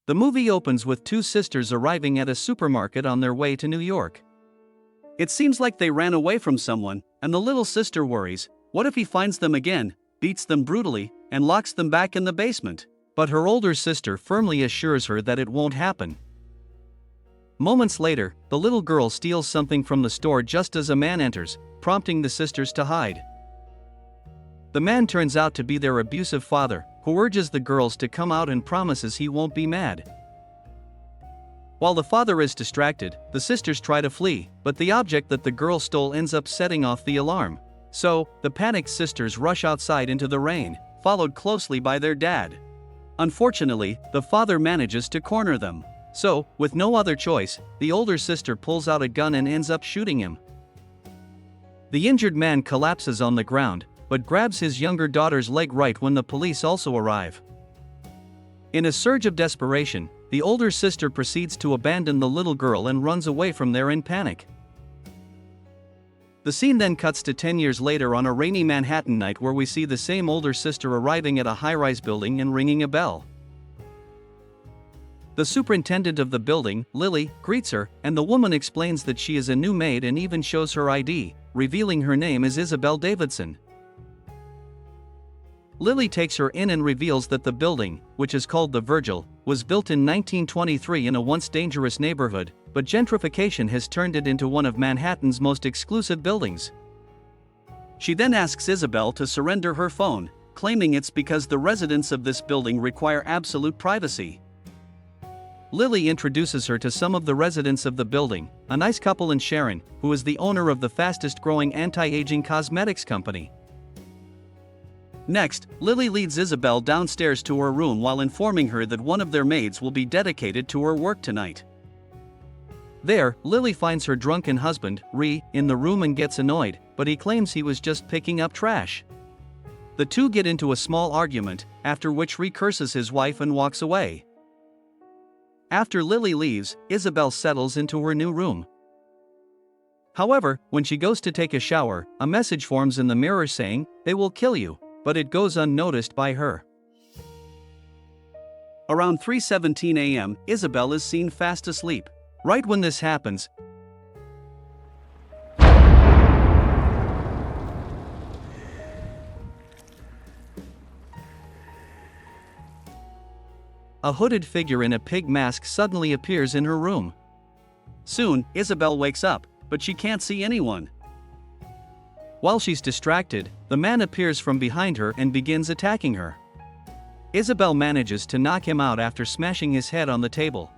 The movie opens with two sisters arriving at a supermarket on their way to New York. It seems like they ran away from someone, and the little sister worries, what if he finds them again, beats them brutally, and locks them back in the basement? But her older sister firmly assures her that it won't happen. Moments later, the little girl steals something from the store just as a man enters, prompting the sisters to hide. The man turns out to be their abusive father, who urges the girls to come out and promises he won't be mad. While the father is distracted, the sisters try to flee, but the object that the girl stole ends up setting off the alarm. So, the panicked sisters rush outside into the rain, followed closely by their dad. Unfortunately, the father manages to corner them. So, with no other choice, the older sister pulls out a gun and ends up shooting him. The injured man collapses on the ground, but grabs his younger daughter's leg right when the police also arrive. In a surge of desperation, the older sister proceeds to abandon the little girl and runs away from there in panic. The scene then cuts to 10 years later on a rainy Manhattan night where we see the same older sister arriving at a high-rise building and ringing a bell. The superintendent of the building, Lily, greets her, and the woman explains that she is a new maid and even shows her ID, revealing her name is Isabel Davidson. Lily takes her in and reveals that the building, which is called the Virgil, was built in 1923 in a once dangerous neighborhood, but gentrification has turned it into one of Manhattan's most exclusive buildings. She then asks Isabel to surrender her phone, claiming it's because the residents of this building require absolute privacy. Lily introduces her to some of the residents of the building, a nice couple and Sharon, who is the owner of the fastest-growing anti-aging cosmetics company. Next, Lily leads Isabel downstairs to her room while informing her that one of their maids will be dedicated to her work tonight. There, Lily finds her drunken husband, Ree, in the room and gets annoyed, but he claims he was just picking up trash. The two get into a small argument, after which Ree curses his wife and walks away. After Lily leaves, Isabel settles into her new room. However, when she goes to take a shower, a message forms in the mirror saying, "They will kill you," but it goes unnoticed by her. Around 3:17 a.m., Isabel is seen fast asleep. Right when this happens, a hooded figure in a pig mask suddenly appears in her room. Soon, Isabel wakes up, but she can't see anyone. While she's distracted, the man appears from behind her and begins attacking her. Isabel manages to knock him out after smashing his head on the table.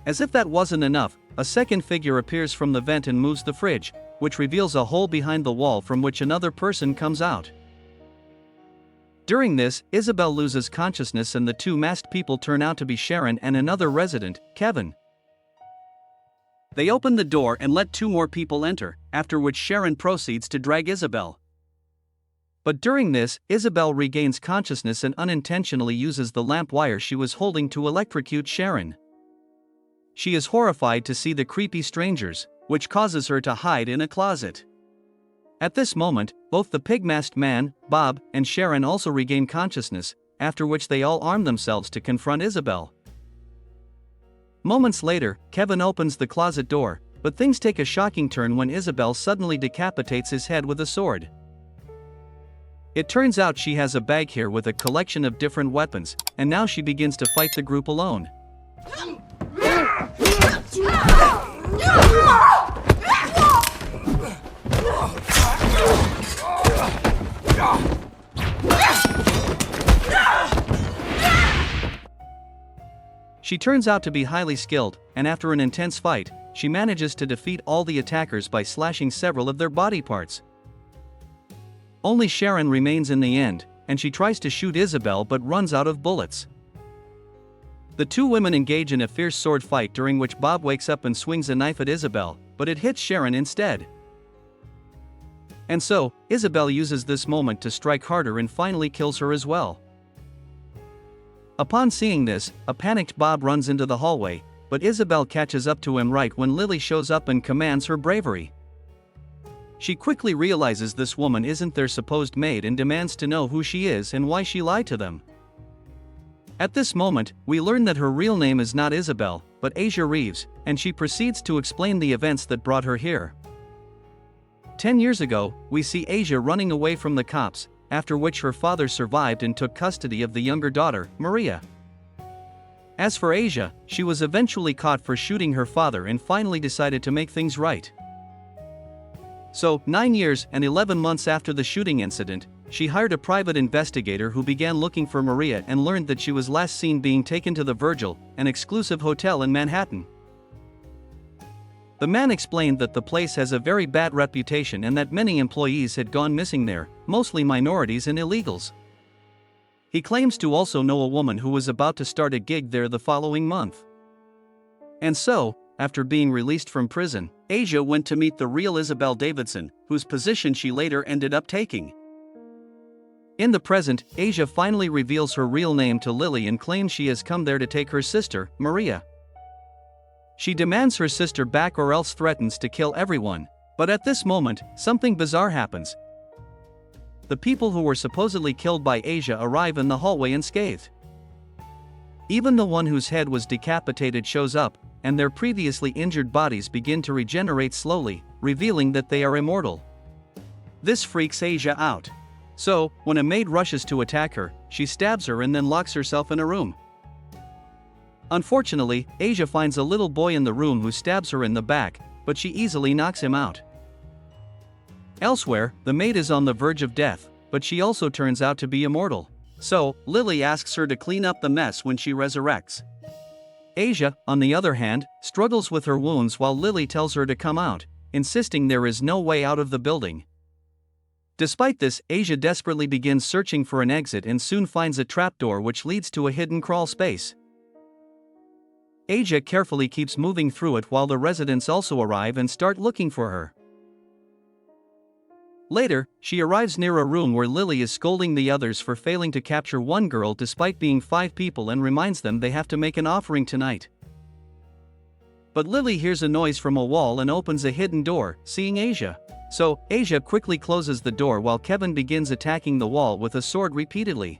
As if that wasn't enough, a second figure appears from the vent and moves the fridge, which reveals a hole behind the wall from which another person comes out. During this, Isabel loses consciousness and the two masked people turn out to be Sharon and another resident, Kevin. They open the door and let two more people enter, after which Sharon proceeds to drag Isabel. But during this, Isabel regains consciousness and unintentionally uses the lamp wire she was holding to electrocute Sharon. She is horrified to see the creepy strangers, which causes her to hide in a closet. At this moment, both the pig-masked man, Bob, and Sharon also regain consciousness, after which they all arm themselves to confront Isabel. Moments later, Kevin opens the closet door, but things take a shocking turn when Isabel suddenly decapitates his head with a sword. It turns out she has a bag here with a collection of different weapons, and now she begins to fight the group alone. She turns out to be highly skilled, and after an intense fight, she manages to defeat all the attackers by slashing several of their body parts. Only Sharon remains in the end, and she tries to shoot Isabel but runs out of bullets. The two women engage in a fierce sword fight during which Bob wakes up and swings a knife at Isabel, but it hits Sharon instead. And so, Isabel uses this moment to strike harder and finally kills her as well. Upon seeing this, a panicked Bob runs into the hallway, but Isabel catches up to him right when Lily shows up and commands her bravery. She quickly realizes this woman isn't their supposed maid and demands to know who she is and why she lied to them. At this moment, we learn that her real name is not Isabel, but Asia Reeves, and she proceeds to explain the events that brought her here. 10 years ago, we see Asia running away from the cops, after which her father survived and took custody of the younger daughter, Maria. As for Asia, she was eventually caught for shooting her father and finally decided to make things right. So, 9 years and 11 months after the shooting incident, she hired a private investigator who began looking for Maria and learned that she was last seen being taken to the Virgil, an exclusive hotel in Manhattan. The man explained that the place has a very bad reputation and that many employees had gone missing there, mostly minorities and illegals. He claims to also know a woman who was about to start a gig there the following month. And so, after being released from prison, Asia went to meet the real Isabel Davidson, whose position she later ended up taking. In the present, Asia finally reveals her real name to Lily and claims she has come there to take her sister, Maria. She demands her sister back or else threatens to kill everyone, but at this moment, something bizarre happens. The people who were supposedly killed by Asia arrive in the hallway unscathed. Even the one whose head was decapitated shows up, and their previously injured bodies begin to regenerate slowly, revealing that they are immortal. This freaks Asia out. So, when a maid rushes to attack her, she stabs her and then locks herself in a room. Unfortunately, Asia finds a little boy in the room who stabs her in the back, but she easily knocks him out. Elsewhere, the maid is on the verge of death, but she also turns out to be immortal. So, Lily asks her to clean up the mess when she resurrects. Asia, on the other hand, struggles with her wounds while Lily tells her to come out, insisting there is no way out of the building. Despite this, Asia desperately begins searching for an exit and soon finds a trapdoor which leads to a hidden crawl space. Asia carefully keeps moving through it while the residents also arrive and start looking for her. Later, she arrives near a room where Lily is scolding the others for failing to capture one girl despite being 5 people and reminds them they have to make an offering tonight. But Lily hears a noise from a wall and opens a hidden door, seeing Asia. So, Asia quickly closes the door while Kevin begins attacking the wall with a sword repeatedly.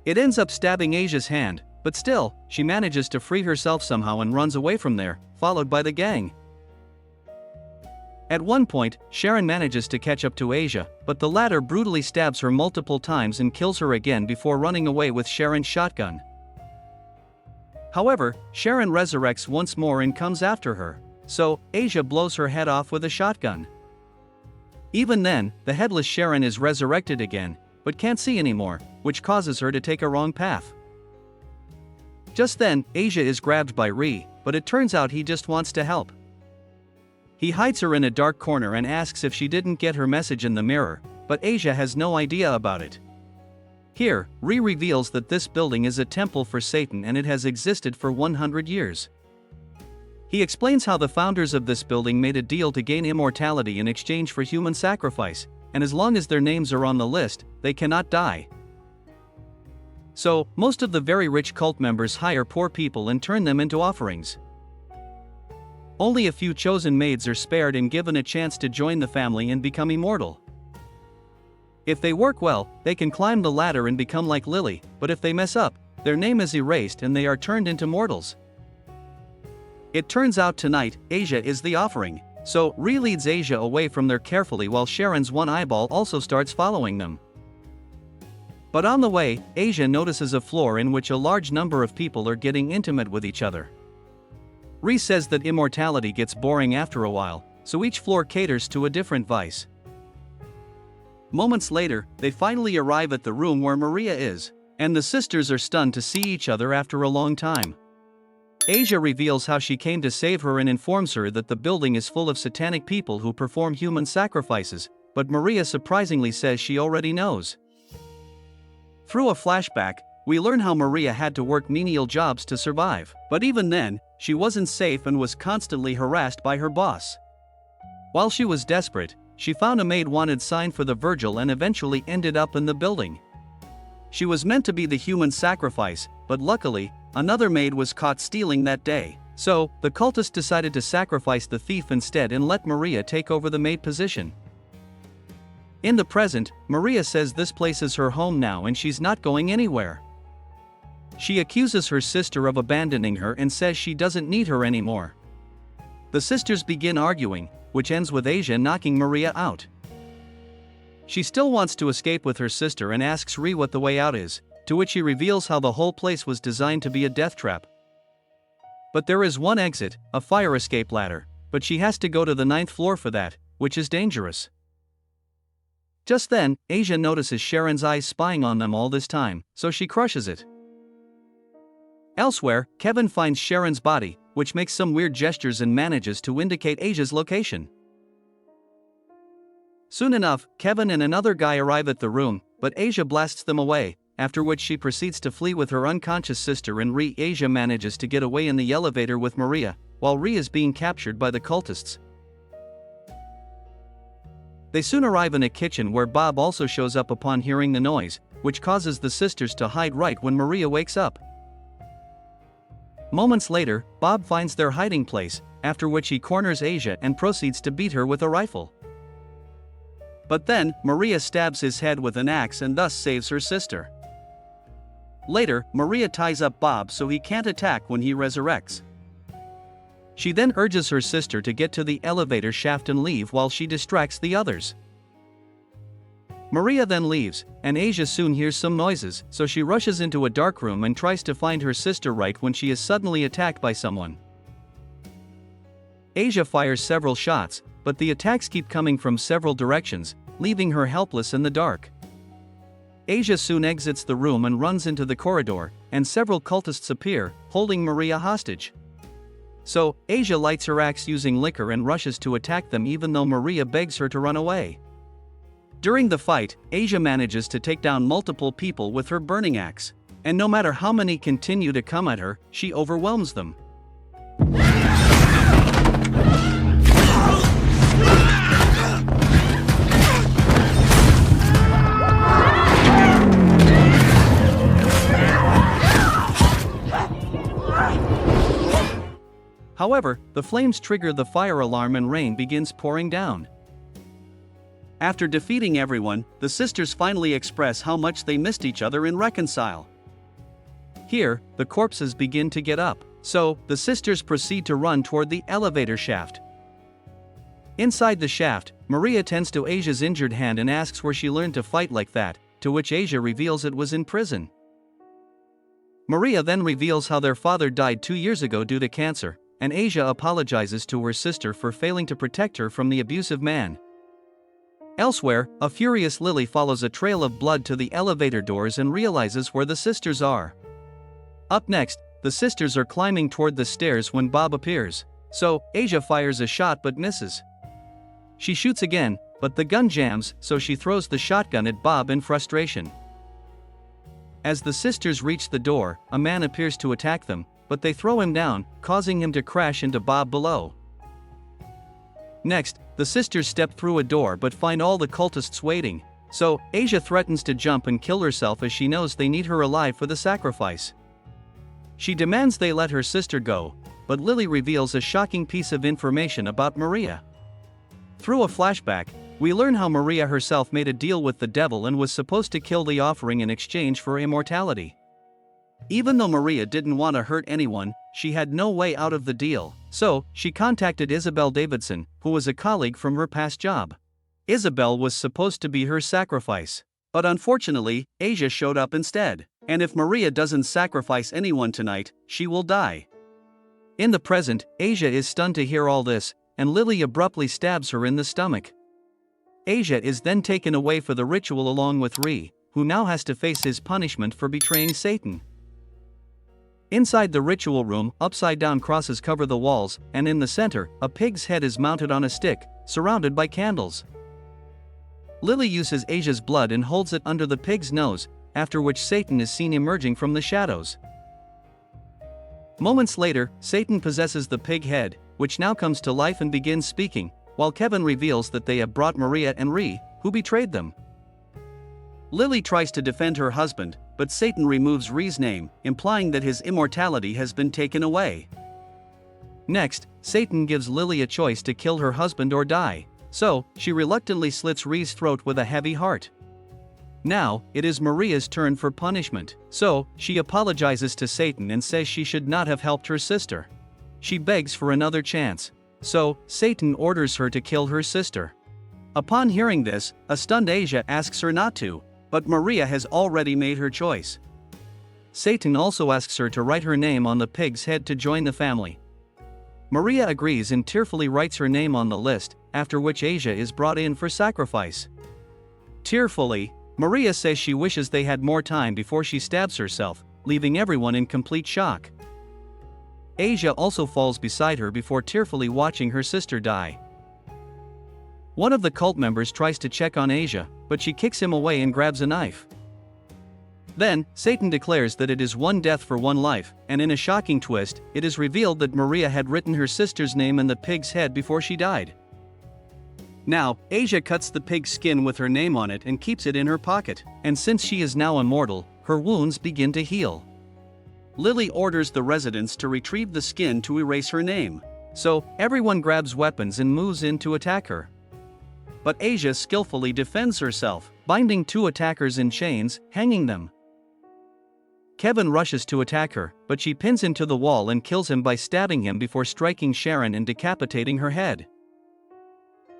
It ends up stabbing Asia's hand, but still, she manages to free herself somehow and runs away from there, followed by the gang. At one point, Sharon manages to catch up to Asia, but the latter brutally stabs her multiple times and kills her again before running away with Sharon's shotgun. However, Sharon resurrects once more and comes after her, so Asia blows her head off with a shotgun. Even then, the headless Sharon is resurrected again, but can't see anymore, which causes her to take a wrong path. Just then, Asia is grabbed by Ree, but it turns out he just wants to help. He hides her in a dark corner and asks if she didn't get her message in the mirror, but Asia has no idea about it. Here, Ree reveals that this building is a temple for Satan and it has existed for 100 years. He explains how the founders of this building made a deal to gain immortality in exchange for human sacrifice, and as long as their names are on the list, they cannot die. So, most of the very rich cult members hire poor people and turn them into offerings. Only a few chosen maids are spared and given a chance to join the family and become immortal. If they work well, they can climb the ladder and become like Lily, but if they mess up, their name is erased and they are turned into mortals. It turns out tonight, Asia is the offering, so Ree leads Asia away from there carefully while Sharon's one eyeball also starts following them. But on the way, Asia notices a floor in which a large number of people are getting intimate with each other. Ree says that immortality gets boring after a while, so each floor caters to a different vice. Moments later, they finally arrive at the room where Maria is, and the sisters are stunned to see each other after a long time. Asia reveals how she came to save her and informs her that the building is full of satanic people who perform human sacrifices, but Maria surprisingly says she already knows. Through a flashback, we learn how Maria had to work menial jobs to survive, but even then, she wasn't safe and was constantly harassed by her boss. While she was desperate, she found a maid wanted sign for the Virgil and eventually ended up in the building. She was meant to be the human sacrifice, but luckily, another maid was caught stealing that day. So, the cultists decided to sacrifice the thief instead and let Maria take over the maid position. In the present, Maria says this place is her home now and she's not going anywhere. She accuses her sister of abandoning her and says she doesn't need her anymore. The sisters begin arguing, which ends with Asia knocking Maria out. She still wants to escape with her sister and asks Ree what the way out is, to which he reveals how the whole place was designed to be a death trap. But there is one exit, a fire escape ladder, but she has to go to the 9th floor for that, which is dangerous. Just then, Asia notices Sharon's eyes spying on them all this time, so she crushes it. Elsewhere, Kevin finds Sharon's body, which makes some weird gestures and manages to indicate Asia's location. Soon enough, Kevin and another guy arrive at the room, but Asia blasts them away, after which she proceeds to flee with her unconscious sister and Ree. Asia manages to get away in the elevator with Maria, while Ree is being captured by the cultists. They soon arrive in a kitchen where Bob also shows up upon hearing the noise, which causes the sisters to hide right when Maria wakes up. Moments later, Bob finds their hiding place, after which he corners Asia and proceeds to beat her with a rifle. But then, Maria stabs his head with an axe and thus saves her sister. Later, Maria ties up Bob so he can't attack when he resurrects. She then urges her sister to get to the elevator shaft and leave while she distracts the others. Maria then leaves, and Asia soon hears some noises, so she rushes into a dark room and tries to find her sister right when she is suddenly attacked by someone. Asia fires several shots, but the attacks keep coming from several directions, leaving her helpless in the dark. Asia soon exits the room and runs into the corridor, and several cultists appear, holding Maria hostage. So, Asia lights her axe using liquor and rushes to attack them even though Maria begs her to run away. During the fight, Asia manages to take down multiple people with her burning axe, and no matter how many continue to come at her, she overwhelms them. However, the flames trigger the fire alarm and rain begins pouring down. After defeating everyone, the sisters finally express how much they missed each other and reconcile. Here, the corpses begin to get up, so the sisters proceed to run toward the elevator shaft. Inside the shaft, Maria tends to Asia's injured hand and asks where she learned to fight like that, to which Asia reveals it was in prison. Maria then reveals how their father died 2 years ago due to cancer, and Asia apologizes to her sister for failing to protect her from the abusive man. Elsewhere, a furious Lily follows a trail of blood to the elevator doors and realizes where the sisters are. Up next, the sisters are climbing toward the stairs when Bob appears, so Asia fires a shot but misses. She shoots again, but the gun jams, so she throws the shotgun at Bob in frustration. As the sisters reach the door, a man appears to attack them, but they throw him down, causing him to crash into Bob below. Next, the sisters step through a door but find all the cultists waiting, so Asia threatens to jump and kill herself as she knows they need her alive for the sacrifice. She demands they let her sister go, but Lily reveals a shocking piece of information about Maria. Through a flashback, we learn how Maria herself made a deal with the devil and was supposed to kill the offering in exchange for immortality. Even though Maria didn't want to hurt anyone, she had no way out of the deal, so she contacted Isabel Davidson, who was a colleague from her past job. Isabel was supposed to be her sacrifice, but unfortunately, Asia showed up instead, and if Maria doesn't sacrifice anyone tonight, she will die. In the present, Asia is stunned to hear all this, and Lily abruptly stabs her in the stomach. Asia is then taken away for the ritual along with Ree, who now has to face his punishment for betraying Satan. Inside the ritual room, upside-down crosses cover the walls, and in the center, a pig's head is mounted on a stick, surrounded by candles. Lily uses Asia's blood and holds it under the pig's nose, after which Satan is seen emerging from the shadows. Moments later, Satan possesses the pig head, which now comes to life and begins speaking, while Kevin reveals that they have brought Maria and Ree, who betrayed them. Lily tries to defend her husband, but Satan removes Ree's name, implying that his immortality has been taken away. Next, Satan gives Lily a choice to kill her husband or die, so she reluctantly slits Ree's throat with a heavy heart. Now, it is Maria's turn for punishment. So, she apologizes to Satan and says she should not have helped her sister. She begs for another chance. So, Satan orders her to kill her sister. Upon hearing this, a stunned Asia asks her not to, but Maria has already made her choice. Satan also asks her to write her name on the pig's head to join the family. Maria agrees and tearfully writes her name on the list, after which Asia is brought in for sacrifice. Tearfully, Maria says she wishes they had more time before she stabs herself, leaving everyone in complete shock. Asia also falls beside her before tearfully watching her sister die. One of the cult members tries to check on Asia, but she kicks him away and grabs a knife. Then, Satan declares that it is one death for one life, and in a shocking twist, it is revealed that Maria had written her sister's name in the pig's head before she died. Now, Asia cuts the pig's skin with her name on it and keeps it in her pocket, and since she is now immortal, her wounds begin to heal. Lily orders the residents to retrieve the skin to erase her name. So, everyone grabs weapons and moves in to attack her. But Asia skillfully defends herself, binding 2 attackers in chains, hanging them. Kevin rushes to attack her, but she pins him to the wall and kills him by stabbing him before striking Sharon and decapitating her head.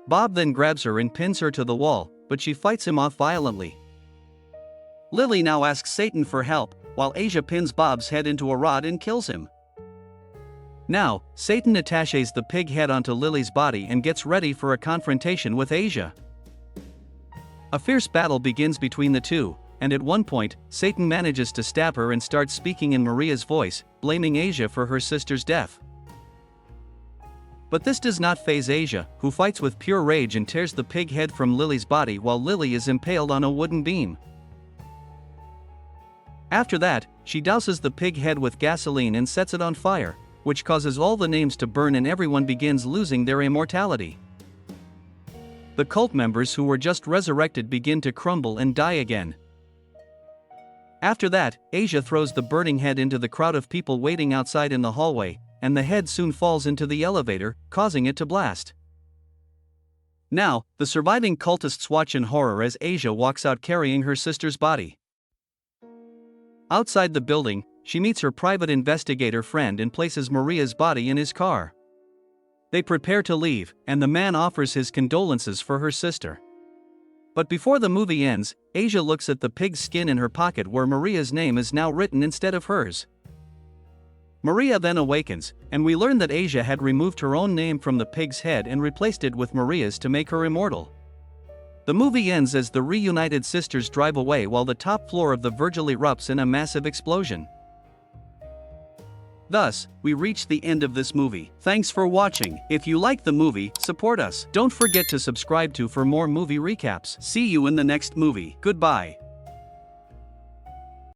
Bob then grabs her and pins her to the wall, but she fights him off violently. Lily now asks Satan for help, while Asia pins Bob's head into a rod and kills him. Now, Satan attaches the pig head onto Lily's body and gets ready for a confrontation with Asia. A fierce battle begins between the two, and at one point, Satan manages to stab her and starts speaking in Maria's voice, blaming Asia for her sister's death. But this does not faze Asia, who fights with pure rage and tears the pig head from Lily's body while Lily is impaled on a wooden beam. After that, she douses the pig head with gasoline and sets it on fire, which causes all the names to burn and everyone begins losing their immortality. The cult members who were just resurrected begin to crumble and die again. After that, Asia throws the burning head into the crowd of people waiting outside in the hallway, and the head soon falls into the elevator, causing it to blast. Now, the surviving cultists watch in horror as Asia walks out carrying her sister's body. Outside the building, she meets her private investigator friend and places Maria's body in his car. They prepare to leave, and the man offers his condolences for her sister. But before the movie ends, Asia looks at the pig's skin in her pocket where Maria's name is now written instead of hers. Maria then awakens, and we learn that Asia had removed her own name from the pig's head and replaced it with Maria's to make her immortal. The movie ends as the reunited sisters drive away while the top floor of the Virgil erupts in a massive explosion. Thus, we reach the end of this movie. Thanks for watching. If you like the movie, support us. Don't forget to subscribe for more movie recaps. See you in the next movie. Goodbye.